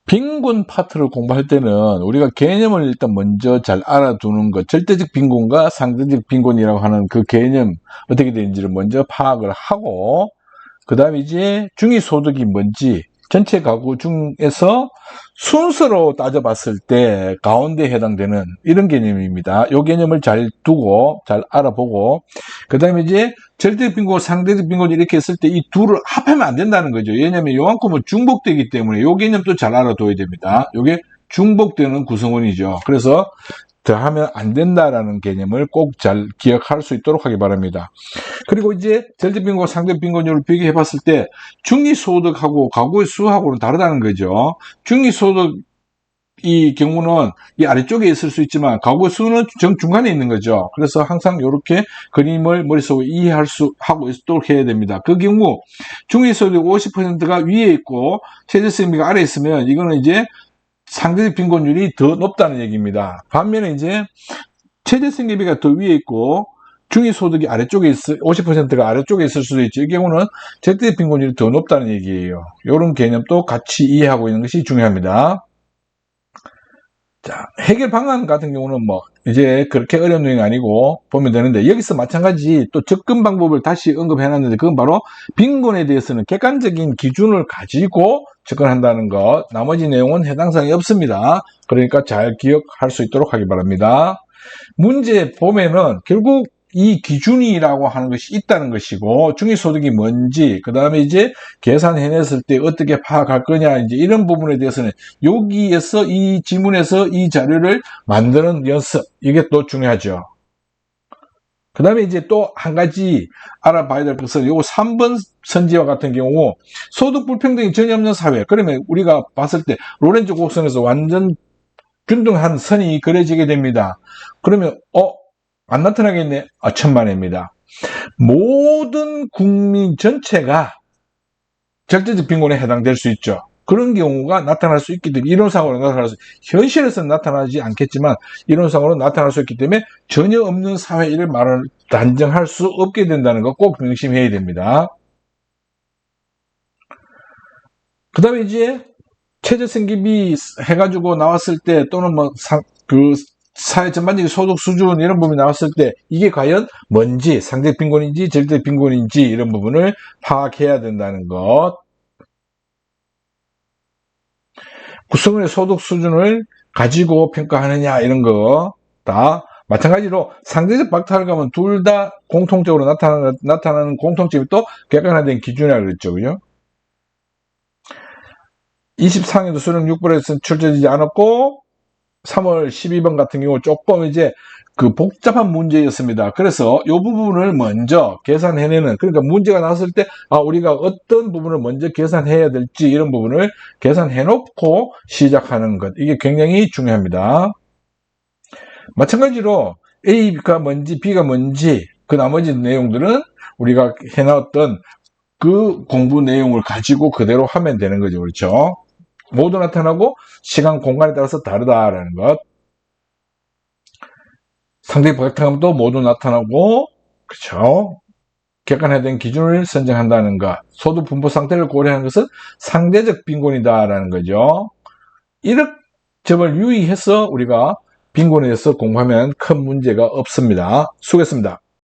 빈곤 파트를 공부할 때는 우리가 개념을 일단 먼저 잘 알아두는 것, 절대적 빈곤과 상대적 빈곤이라고 하는 그 개념 어떻게 되는지를 먼저 파악을 하고, 그 다음에 이제 중위소득이 뭔지, 전체 가구 중에서 순서로 따져봤을 때 가운데 해당되는 이런 개념입니다. 이 개념을 잘 두고 잘 알아보고, 그 다음에 이제 절대적 빈곤, 상대적 빈곤 이렇게 했을 때 이 둘을 합하면 안 된다는 거죠. 왜냐하면 요만큼은 중복되기 때문에 이 개념도 잘 알아둬야 됩니다. 이게 중복되는 구성원이죠. 그래서 더하면 안 된다라는 개념을 꼭 잘 기억할 수 있도록 하기 바랍니다. 그리고 이제 절대적 빈곤, 상대적 빈곤율을 비교해 봤을 때 중위소득하고 가구의 수하고는 다르다는 거죠. 중위소득 이 경우는 이 아래쪽에 있을 수 있지만 가구의 수는 정중간에 있는 거죠. 그래서 항상 이렇게 그림을 머릿속에 이해할 수 하고 있도록 해야 됩니다. 그 경우 중위소득 50%가 위에 있고 최저생비가 아래에 있으면 이거는 이제 상대적 빈곤율이 더 높다는 얘기입니다. 반면에 이제 최저생계비가 더 위에 있고 중위소득이 아래쪽에 50%가 아래쪽에 있을 수도 있죠. 이 경우는 절대적 빈곤율이 더 높다는 얘기예요. 이런 개념도 같이 이해하고 있는 것이 중요합니다. 자, 해결 방안 같은 경우는 뭐 이제 그렇게 어려운 내용이 아니고 보면 되는데, 여기서 마찬가지 또 접근 방법을 다시 언급해 놨는데, 그건 바로 빈곤에 대해서는 객관적인 기준을 가지고 접근한다는 것, 나머지 내용은 해당 사항이 없습니다. 그러니까 잘 기억할 수 있도록 하기 바랍니다. 문제 보면은 결국 이 기준이라고 하는 것이 있다는 것이고, 중위소득이 뭔지, 그 다음에 이제 계산해냈을 때 어떻게 파악할 거냐, 이제 이런 부분에 대해서는 여기에서 이 지문에서 이 자료를 만드는 연습, 이게 또 중요하죠. 그 다음에 이제 또 한 가지 알아봐야 될 것은 요거 3번 선지와 같은 경우 소득 불평등이 전혀 없는 사회, 그러면 우리가 봤을 때 로렌츠 곡선에서 완전 균등한 선이 그려지게 됩니다. 그러면 안 나타나겠네. 천만에입니다. 모든 국민 전체가 절대적 빈곤에 해당될 수 있죠. 그런 경우가 나타날 수 있기 때문에, 이론상으로 나타날 수, 현실에서는 나타나지 않겠지만 이론상으로 나타날 수 있기 때문에 전혀 없는 사회를 단정할 수 없게 된다는 거 꼭 명심해야 됩니다. 그 다음에 이제 최저생계비 해가지고 나왔을 때, 또는 뭐 사회 전반적인 소득 수준 이런 부분이 나왔을 때 이게 과연 뭔지, 상대적 빈곤인지 절대적 빈곤인지 이런 부분을 파악해야 된다는 것. 구성원의 소득 수준을 가지고 평가하느냐 이런 거 다 마찬가지로 상대적 박탈을 가면 둘 다 공통적으로 나타나는 공통점이 또 객관화된 기준이라고 그랬죠. 그죠? 24항에도 수령 6번에서 출제되지 않았고 3월 12번 같은 경우 조금 이제 그 복잡한 문제였습니다. 그래서 이 부분을 먼저 계산해내는, 그러니까 문제가 나왔을 때 우리가 어떤 부분을 먼저 계산해야 될지 이런 부분을 계산해놓고 시작하는 것, 이게 굉장히 중요합니다. 마찬가지로 A가 뭔지 B가 뭔지 그 나머지 내용들은 우리가 해놨던 그 공부 내용을 가지고 그대로 하면 되는 거죠. 그렇죠? 모두 나타나고 시간, 공간에 따라서 다르다라는 것. 상대적 박탈감도 모두 나타나고, 그렇죠? 객관화된 기준을 선정한다는 것. 소득 분포 상태를 고려하는 것은 상대적 빈곤이다라는 거죠. 이런 점을 유의해서 우리가 빈곤에 대해서 공부하면 큰 문제가 없습니다. 수고했습니다.